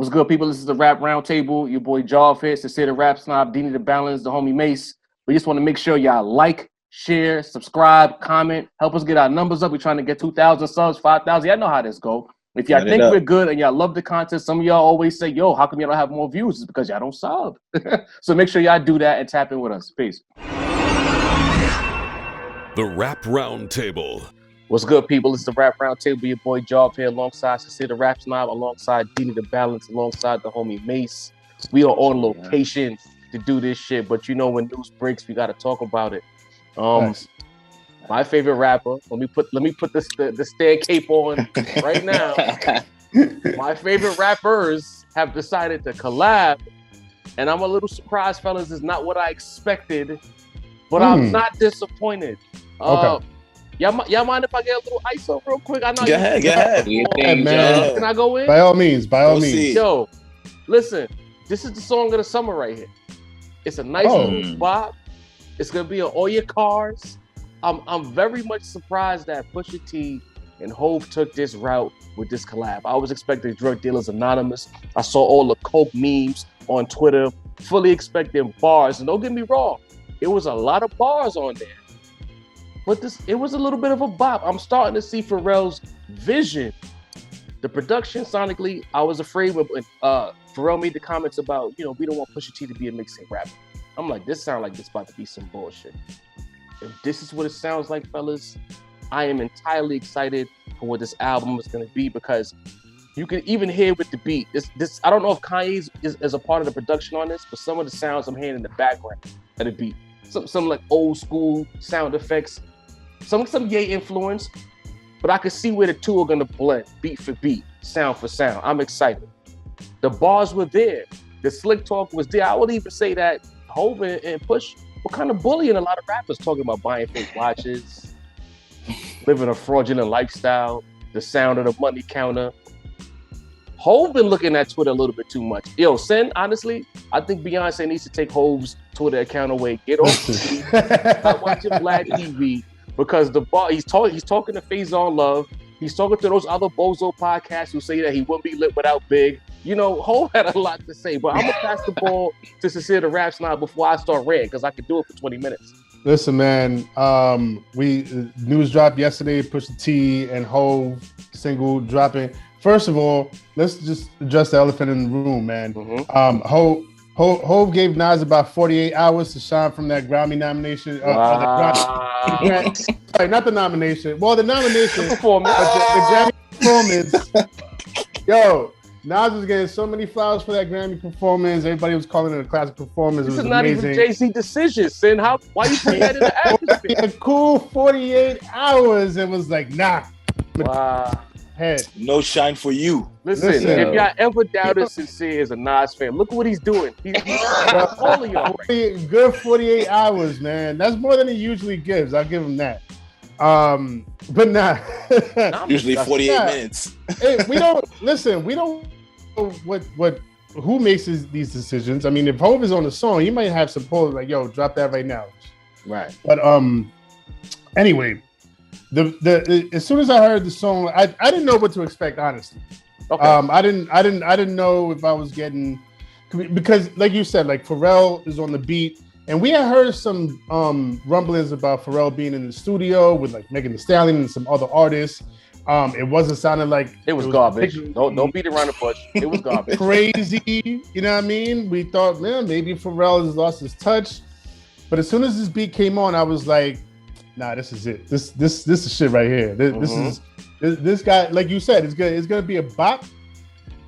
What's good, people? This is the Rap Roundtable. Your boy Jarv here, Sincere Rap Snob, Dini the Balance, the homie Mace. We just want to make sure y'all like, share, subscribe, comment, help us get our numbers up. We're trying to get 2,000 subs, 5,000. Y'all know how this go. If y'all think we're good and y'all love the content, some of y'all always say, yo, how come y'all don't have more views? It's because y'all don't sub. So make sure y'all do that and tap in with us. Peace. The Rap Roundtable. What's good, people? It's the Rap Roundtable. Your boy Jarv here alongside Sincere the Rap Snob, alongside Dini the Balance, alongside the homie Mace. We are on location to do this shit, but you know when news breaks, we got to talk about it. Nice. My favorite rapper. Let me put the stare cape on right now. My favorite rappers have decided to collab, and I'm a little surprised, fellas. It's not what I expected, but I'm not disappointed. Okay. Y'all mind if I get a little ISO real quick? I know. Go ahead. Man. Can I go in? By all means. Yo, listen, this is the song of the summer right here. It's a nice little spot. It's gonna be on all your cars. I'm very much surprised that Pusha-T and Hove took this route with this collab. I was expecting Drug Dealers Anonymous. I saw all the coke memes on Twitter, fully expecting bars. And don't get me wrong, it was a lot of bars on there. But it was a little bit of a bop. I'm starting to see Pharrell's vision. The production sonically, I was afraid when Pharrell made the comments about, we don't want Pusha T to be a mixtape rapper. I'm like, this sounds like this about to be some bullshit. If this is what it sounds like, fellas, I am entirely excited for what this album is going to be, because you can even hear with the beat. This I don't know if Kanye is a part of the production on this, but some of the sounds I'm hearing in the background of the beat, some like old school sound effects, some Ye influence, but I can see where the two are going to blend, beat for beat, sound for sound. I'm excited. The bars were there. The slick talk was there. I would even say that Hov and Push were kind of bullying a lot of rappers, talking about buying fake watches, living a fraudulent lifestyle, the sound of the money counter. Hov been looking at Twitter a little bit too much. Yo, Sin, honestly, I think Beyonce needs to take Hov's Twitter account away. Get off TV. Stop watching Black TV, because he's talking to Faison Love. He's talking to those other bozo podcasts who say that he wouldn't be lit without Big. Hov had a lot to say, but I'm gonna pass the ball to Sincere the Rap Snob before I start ranting, because I could do it for 20 minutes. Listen, man. News dropped yesterday. Pusha T and Hov single dropping. First of all, let's just address the elephant in the room, man. Hov gave Nas about 48 hours to shine from that Grammy nomination. Sorry, not the nomination. Well, the nomination, the performance, but the Grammy performance. Yo, Nas was getting so many flowers for that Grammy performance. Everybody was calling it a classic performance. This it was is not amazing. Even Jay-Z decision, Sin. Why you putting that in the atmosphere? A cool 48 hours. It was like, nah. Wow. Head. No shine for you. Listen, if y'all ever doubted Sincere as a Nas fan, look at what he's doing. He's all of y'all. Good 48 hours, man. That's more than he usually gives. I'll give him that. But nah. Usually 48 minutes. Hey, we don't know who makes these decisions. I mean, if Hov is on the song, he might have some polls like, yo, drop that right now. Right. But anyway, the as soon as I heard the song, I didn't know what to expect, honestly. Okay. I didn't know if I was getting, because like you said, like Pharrell is on the beat. And we had heard some rumblings about Pharrell being in the studio with like Megan Thee Stallion and some other artists. It wasn't sounding like it was garbage. Don't beat around the bush. It was garbage. Crazy, you know what I mean? We thought, man, maybe Pharrell has lost his touch. But as soon as this beat came on, I was like, nah, this is it. This is shit right here. This guy, like you said, it's gonna be a bop.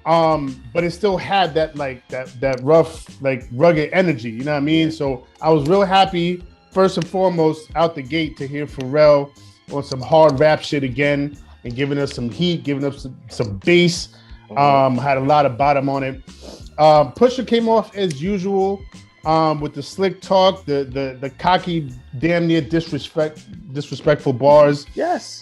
But it still had that rough, like rugged energy, you know what I mean? So I was real happy, first and foremost, out the gate to hear Pharrell on some hard rap shit again and giving us some heat, giving us some bass. Had a lot of bottom on it. Pusha came off as usual with the slick talk, the cocky, damn near disrespectful bars. Yes.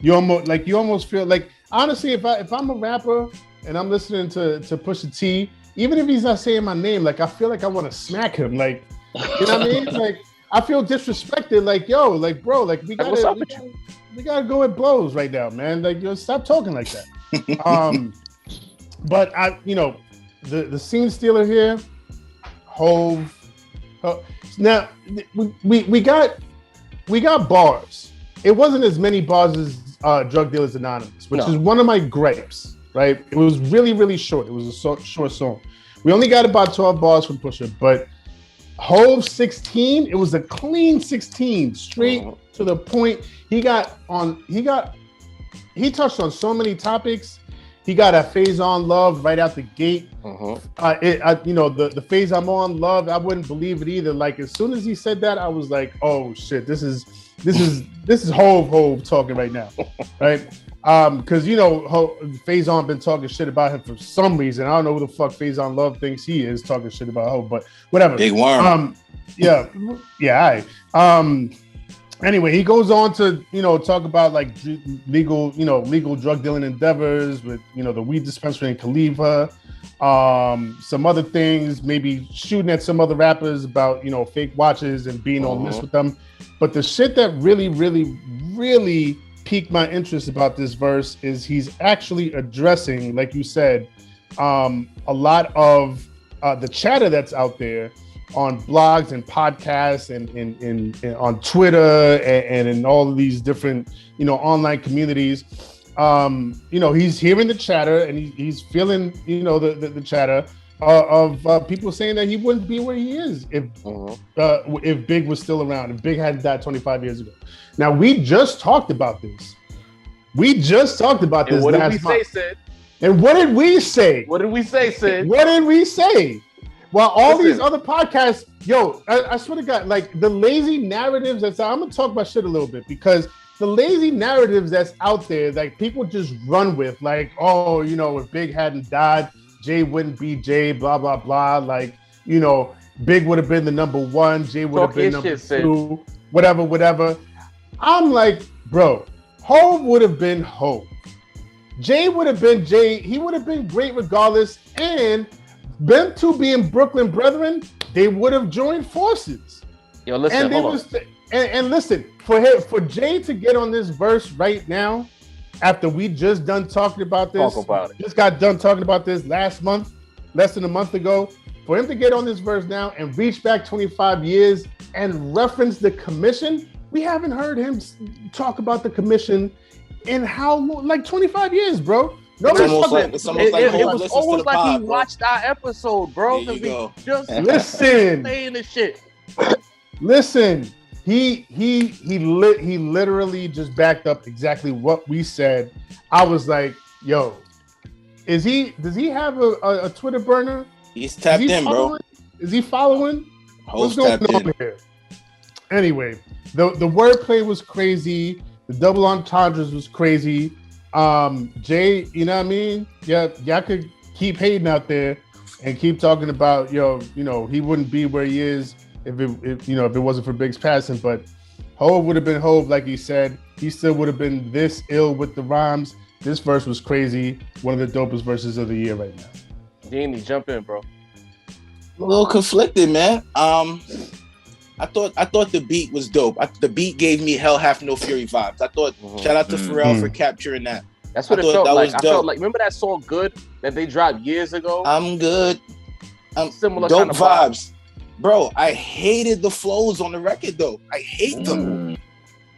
You almost feel like, honestly, if I'm a rapper and I'm listening to Pusha T, even if he's not saying my name, like I feel like I want to smack him, like, you know what I mean? Like I feel disrespected, like, yo, like bro, like we gotta go at blows right now, man. Like, yo, stop talking like that. But the scene stealer here, Hove. Now we got bars. It wasn't as many bars as Drug Dealers Anonymous, which is one of my gripes. Right? It was really, really short. It was a short song. We only got about 12 bars from Pusha, but Hove 16. It was a clean 16, straight to the point. He touched on so many topics. He got a phase on love right out the gate. The phase I'm on love, I wouldn't believe it either. Like as soon as he said that, I was like, oh shit, this is Hove talking right now, right? Because phase on been talking shit about him for some reason. I don't know who the fuck phase on love thinks he is talking shit about Hove, but whatever. Big worm. Anyway, he goes on to, talk about like legal drug dealing endeavors with, the weed dispensary in Khalifa, some other things, maybe shooting at some other rappers about, fake watches and being on this with them. But the shit that really, really, really piqued my interest about this verse is he's actually addressing, like you said, a lot of the chatter that's out there on blogs and podcasts and on Twitter and in all of these different, online communities. He's hearing the chatter and he's feeling, the chatter of people saying that he wouldn't be where he is if Big was still around, if Big hadn't died 25 years ago. Now, we just talked about this. last month. And what did we say? What did we say, Sid? What did we say? Well, these other podcasts, I swear to God, like the lazy narratives I'm going to talk about shit a little bit because the lazy narratives that's out there, like people just run with, like, if Big hadn't died, Jay wouldn't be Jay, blah, blah, blah. Like, Big would have been the number one, Jay would have been number two, whatever. I'm like, bro, Hove would have been Hove. Jay would have been Jay. He would have been great regardless. And them two being Brooklyn brethren, they would have joined forces. Yo, listen, and listen, for Jay to get on this verse right now, after we just done talking about this, just got done talking about this last month, less than a month ago, for him to get on this verse now and reach back 25 years and reference the commission, we haven't heard him talk about the commission in how long? Like 25 years, bro. It was almost like he watched our episode, bro. Just listen, saying the shit. Listen, he literally just backed up exactly what we said. I was like, yo, does he have a Twitter burner? He's tapped in, bro. Is he following? What's going on here? Anyway, the wordplay was crazy. The double entendres was crazy. Jay, you know what I mean? Yeah, y'all could keep hating out there and keep talking about, he wouldn't be where he is if it wasn't for Big's passing. But Hove would have been Hove, like he said. He still would have been this ill with the rhymes. This verse was crazy. One of the dopest verses of the year right now. Danny, jump in, bro. A little conflicted, man. I thought the beat was dope. The beat gave me Hell Hath No Fury vibes. I thought, shout out to Pharrell for capturing that. That's what it felt like. I felt like, remember that song Good that they dropped years ago? I'm good. Similar dope kind of vibes. Bro, I hated the flows on the record though. I hate them.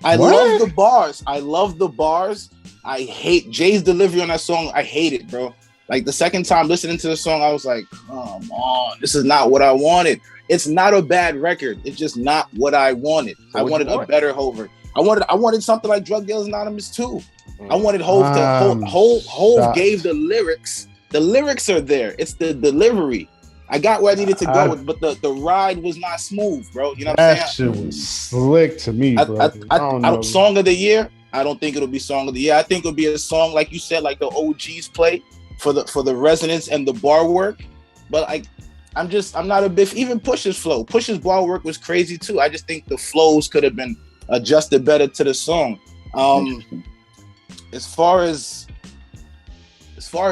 I love the bars. I hate Jay's delivery on that song. I hate it, bro. Like the second time listening to the song, I was like, come on, this is not what I wanted. It's not a bad record. It's just not what I wanted. I wanted a better Hove. I wanted something like Drug Dealers Anonymous too. I wanted Hove to Hove gave the lyrics. The lyrics are there. It's the delivery. I got where I needed to go, but the ride was not smooth, bro. You know what I'm saying? That shit was slick to me, bro. Song of the year, I don't think it'll be song of the year. I think it'll be a song, like you said, like the OGs play for the resonance and the bar work. But I'm not a big, even Push's flow. Push's bar work was crazy too. I just think the flows could have been adjusted better to the song. As far as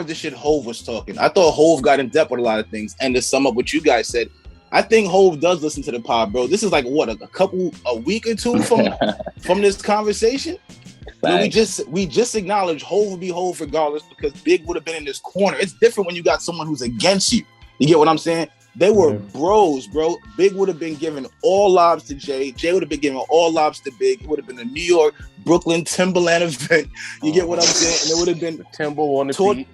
the shit Hove was talking, I thought Hove got in depth with a lot of things. And to sum up what you guys said, I think Hove does listen to the pod, bro. This is like what, a week or two from this conversation. know, we just acknowledged Hov would be Hov regardless because Big would have been in this corner. It's different when you got someone who's against you. You get what I'm saying? They were bros, bro. Big would have been giving all lobs to Jay. Jay would have been giving all lobs to Big. It would have been a New York, Brooklyn, Timberland event. You get what I'm saying? And it would have been Timber on the beat.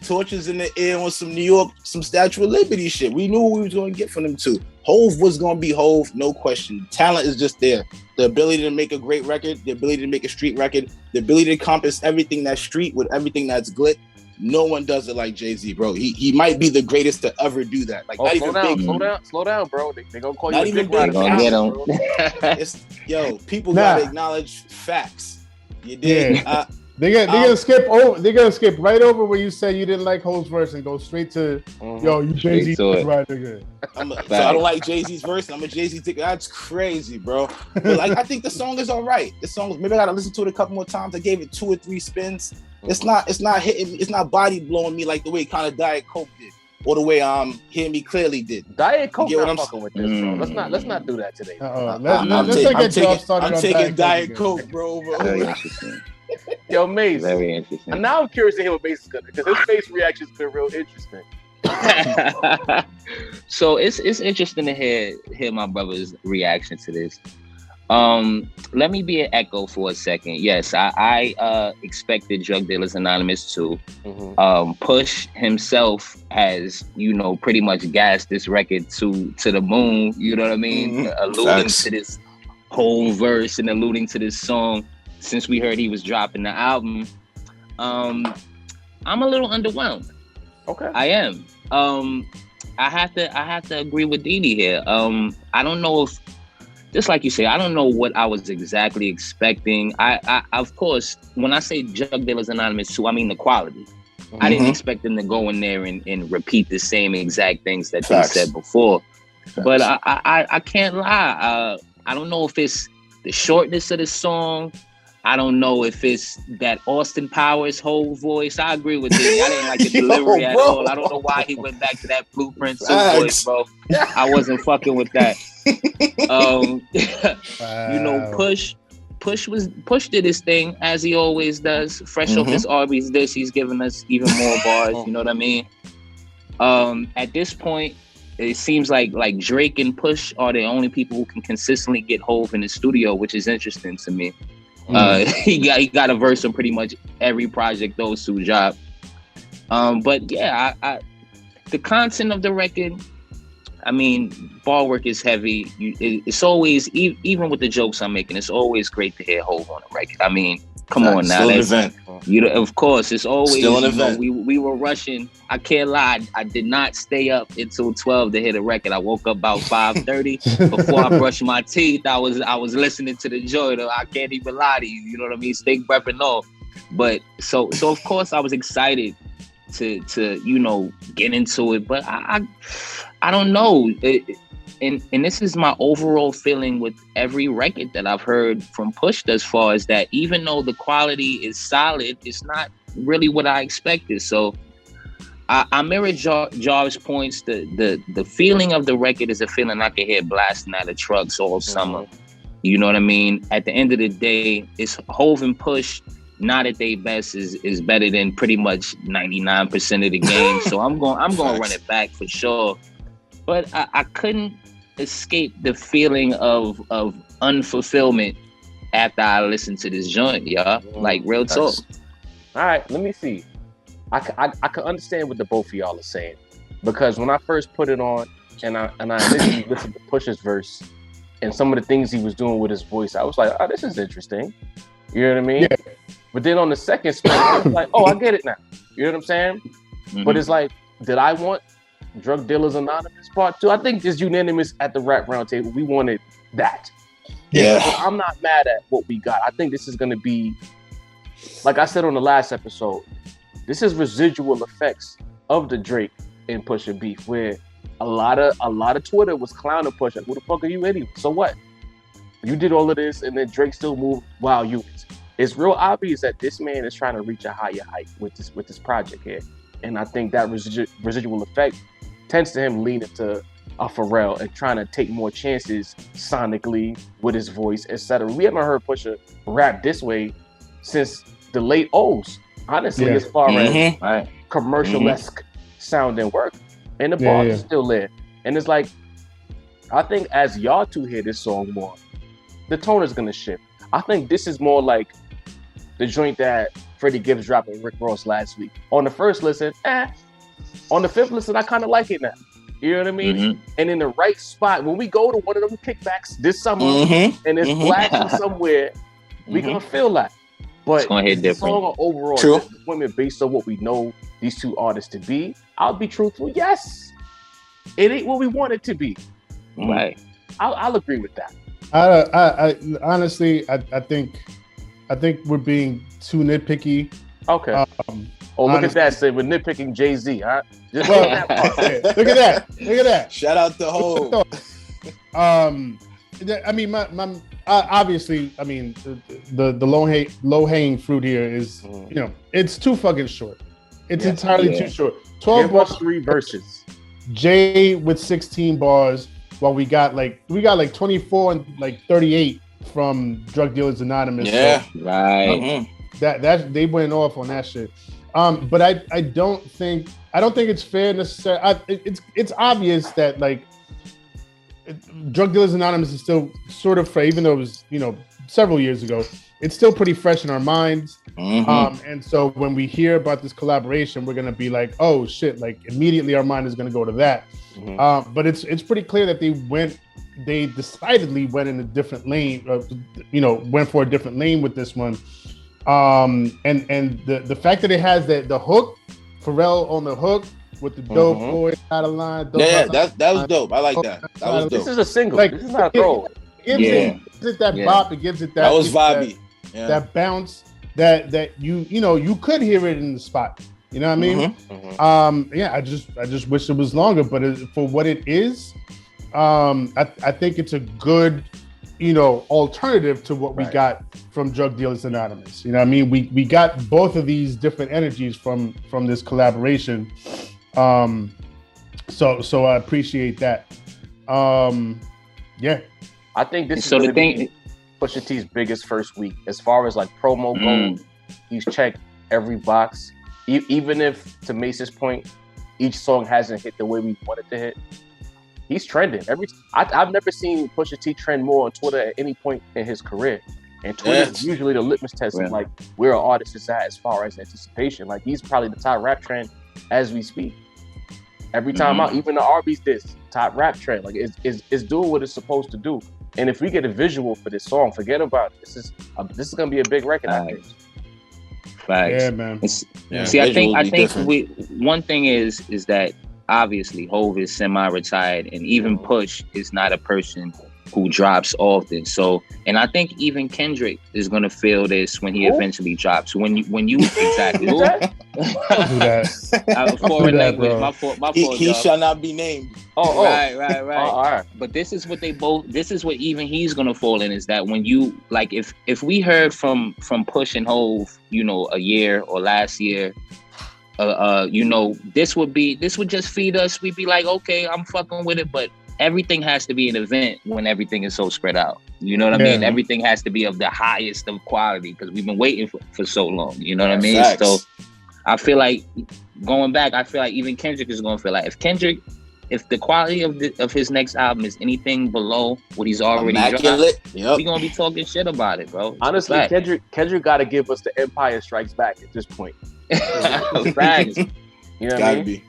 Torches in the air on some New York, some Statue of Liberty shit. We knew what we was going to get from them too. Hov was going to be Hov, no question. Talent is just there. The ability to make a great record, the ability to make a street record, the ability to encompass everything that's street with everything that's glit. No one does it like Jay-Z, bro. He might be the greatest to ever do that. Like, not even Big. Slow down, bro. They gonna call not you even Big. Gonna get him. People gotta acknowledge facts. You did. Yeah. They're gonna skip over. They're gonna skip right over where you said you didn't like Hov's verse and go straight to yo, you Jay-Z right again. So I don't like Jay-Z's verse. I'm a Jay-Z ticket. That's crazy, bro. But like, I think the song is all right. The song, maybe I gotta listen to it a couple more times. I gave it 2 or 3 spins. It's not hitting. It's not body blowing me like the way kind of Diet Coke did, or the way Hear Me Clearly did. Diet Coke not fucking with this, bro. Let's not do that today. I'm taking Diet Coke, bro. Very interesting. Yo, Mace. Very interesting. And now I'm curious to hear what Mace is gonna, because his face reaction's been real interesting. So it's interesting to hear my brother's reaction to this. Let me be an echo for a second. Yes, I expected Drug Dealers Anonymous too. Push himself has, pretty much gassed this record to the moon. You know what I mean? Alluding to this whole verse and alluding to this song. Since we heard he was dropping the album, I'm a little underwhelmed. Okay, I am. I have to agree with Didi here. I don't know if, just like you say, I don't know what I was exactly expecting. I of course, when I say Drug Dealers Anonymous 2, I mean the quality. I didn't expect them to go in there and repeat the same exact things that they said before. But I can't lie. I don't know if it's the shortness of the song. I don't know if it's that Austin Powers whole voice. I agree with Diddy. I didn't like the delivery at all. I don't know why he went back to that Blueprint voice, bro. I wasn't fucking with that. Push did his thing as he always does. Fresh off his Arby's dish, he's giving us even more bars. You know what I mean? At this point, it seems like Drake and Push are the only people who can consistently get Hov in the studio, which is interesting to me. He got a verse on pretty much every project those two dropped. But yeah, the content of the record, I mean, bar work is heavy. It's always, even with the jokes I'm making, it's always great to hear Hov on a record. I mean, come on now. Still an event. Of course, it's always still an event. We were rushing. I can't lie. I did not stay up until 12 to hit a record. I woke up about 5:30. Before I brushed my teeth, I was listening to the joint. I can't even lie to you. You know what I mean? Steak, breath, and all. But so of course I was excited to get into it. But I don't know. And this is my overall feeling with every record that I've heard from Push thus far, is that even though the quality is solid, it's not really what I expected. So I mirror Jarvis' points. The feeling of the record is a feeling I can hear blasting out of trucks all summer. You know what I mean? At the end of the day, it's Hov and Push, not at their best, is better than pretty much 99% of the game. So I'm going to run it back for sure. But I couldn't escape the feeling of unfulfillment after I listened to this joint, y'all. Like, real talk. All right, let me see. I can understand what the both of y'all are saying, because when I first put it on and I initially listened to Push's verse and some of the things he was doing with his voice, I was like, oh, this is interesting. You know what I mean? Yeah. But then on the second spin, I was like, oh, I get it now. You know what I'm saying? But it's like, did I want Drug Dealers Anonymous Part 2? I think it's unanimous at the Rap Roundtable. We wanted that. Yeah. So I'm not mad at what we got. I think this is going to be, like I said on the last episode, this is residual effects of the Drake and Pusha beef, where a lot of Twitter was clowning Pusha. Who the fuck are you anyway? So what? You did all of this, and then Drake still moved wild units. It's real obvious that this man is trying to reach a higher height with this project here, and I think that residual effect tends to him leaning to a Pharrell and trying to take more chances sonically with his voice, etc. We haven't heard Pusha rap this way since the late O's, honestly, as far as commercial-esque sounding work. And the bars are still there. And it's like, I think as y'all two hear this song more, the tone is gonna shift. I think this is more like the joint that Freddie Gibbs dropped with Rick Ross last week. On the first listen, on the fifth listen, I kind of like it now. You know what I mean? And in the right spot, when we go to one of them kickbacks this summer and it's blasting somewhere, we gonna feel that. But the song overall disappointment based on what we know these two artists to be, I'll be truthful. Yes, it ain't what we want it to be. Right. I'll agree with that. I honestly, I think we're being too nitpicky. Okay. Look at that! Say we're nitpicking Jay-Z, huh? Look at that! Shout out to Ho. I mean, obviously, I mean, the low hanging fruit here is, it's too fucking short. It's entirely too short. 12 bars, 3 verses. Jay with 16 bars, while we got like 24 and like 38 from Drug Dealers Anonymous. Yeah, so, right. That they went off on that shit. But I don't think it's fair necessarily. It's obvious that like Drug Dealers Anonymous is still sort of fresh, even though it was several years ago. It's still pretty fresh in our minds. And so when we hear about this collaboration, we're gonna be like, oh shit! Like immediately our mind is gonna go to that. But it's pretty clear that they decidedly went in a different lane. Went for a different lane with this one. And the fact that it has the hook, Pharrell on the hook with the dope boy out of line. That was dope. I like that. That was dope. This is a single. Like, this is not a throw. It gives it that bop. It gives it that. That was vibey. That bounce. That you could hear it in the spot. You know what I mean? I just wish it was longer. But for what it is, I think it's a good alternative to what we got from Drug Dealers Anonymous. You know what I mean? We got both of these different energies from this collaboration. So I appreciate that. I think this is the thing. Pusha T's biggest first week as far as like promo goes. He's checked every box. Even if, to Mace's point, each song hasn't hit the way we want it to hit. He's trending. I've never seen Pusha T trend more on Twitter at any point in his career. And Twitter is usually the litmus test of like where an artist is at as far as anticipation. Like he's probably the top rap trend as we speak. Every time out, even the Arby's this top rap trend. Like it's doing what it's supposed to do. And if we get a visual for this song, forget about it. This is gonna be a big record. I think. Facts. Yeah, man. See, I think one thing is that obviously Hov is semi-retired, and even Push is not a person who drops often. So, and I think even Kendrick is gonna feel this when he eventually drops. When you exactly who? Don't do that. Foreign language. My fault. He shall not be named. Right. All right. But this is what even he's gonna fall in, is that when you like if we heard from Push and Hov, a year or last year, this would just feed us. We'd be like, okay, I'm fucking with it, but everything has to be an event when everything is so spread out. You know what I mean? Everything has to be of the highest of quality because we've been waiting for so long. You know what I mean? Facts. So I feel like going back, even Kendrick is going to feel like if the quality of his next album is anything below what he's already dropped, we're gonna be talking shit about it, bro. Honestly, Kendrick got to give us the Empire Strikes Back at this point. Facts. You know what I mean?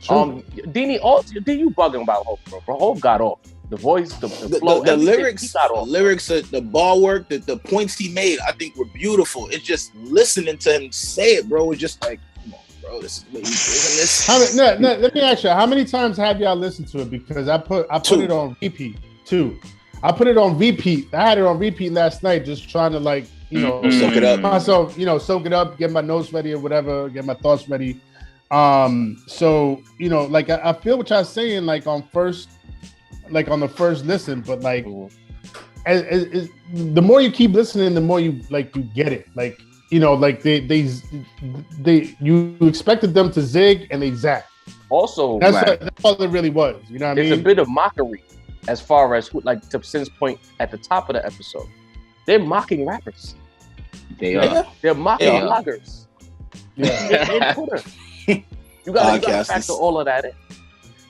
Deanie, did you bugging about Hov, bro? Hov got off. The voice, the flow, the lyrics, the bar work, the points he made, I think were beautiful. It's just listening to him say it, bro. It's just like, come on, bro. This is what he's doing. Let me ask you, how many times have y'all listened to it? Because I put it on repeat too. I put it on repeat. I had it on repeat last night, just trying to soak it up. Myself, soak it up, get my notes ready or whatever, get my thoughts ready. So I feel what y'all saying, on the first listen, but as the more you keep listening, the more you get it. You expected them to zig and they zag. Also, that's all it really was. You know what I mean? It's a bit of mockery as far as to Sin's point at the top of the episode. They're mocking rappers. They are. They're mocking bloggers. Yeah. In Twitter. You gotta factor all of that in.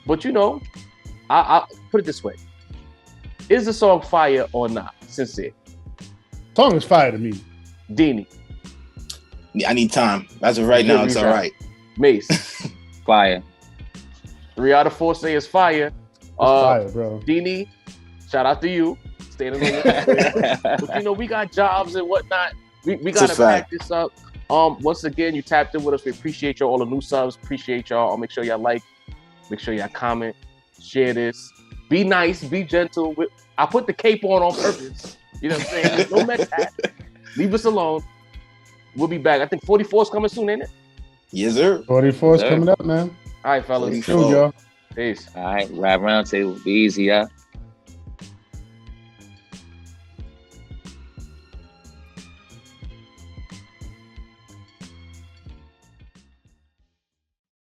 But you know, I put it this way: is the song fire or not? Sincere. Song is fire to me. Deanie. I need time. As of right now, it's all right. Mace. Fire. 3 out of 4 say it's fire. Fire, bro. Deanie, shout out to you. Standing on your But you know, we got jobs and whatnot. We gotta back this up. Once again, you tapped in with us. We appreciate y'all, all the new subs. Appreciate y'all. Make sure y'all like, make sure y'all comment, share this. Be nice, be gentle. I put the cape on purpose. You know what I'm saying? There's no mess hat. Leave us alone. We'll be back. I think 44 is coming soon, ain't it? Yes, sir. 44 is coming up, man. All right, fellas. Y'all. Peace. All right, Rap Roundtable. Be easy, yeah.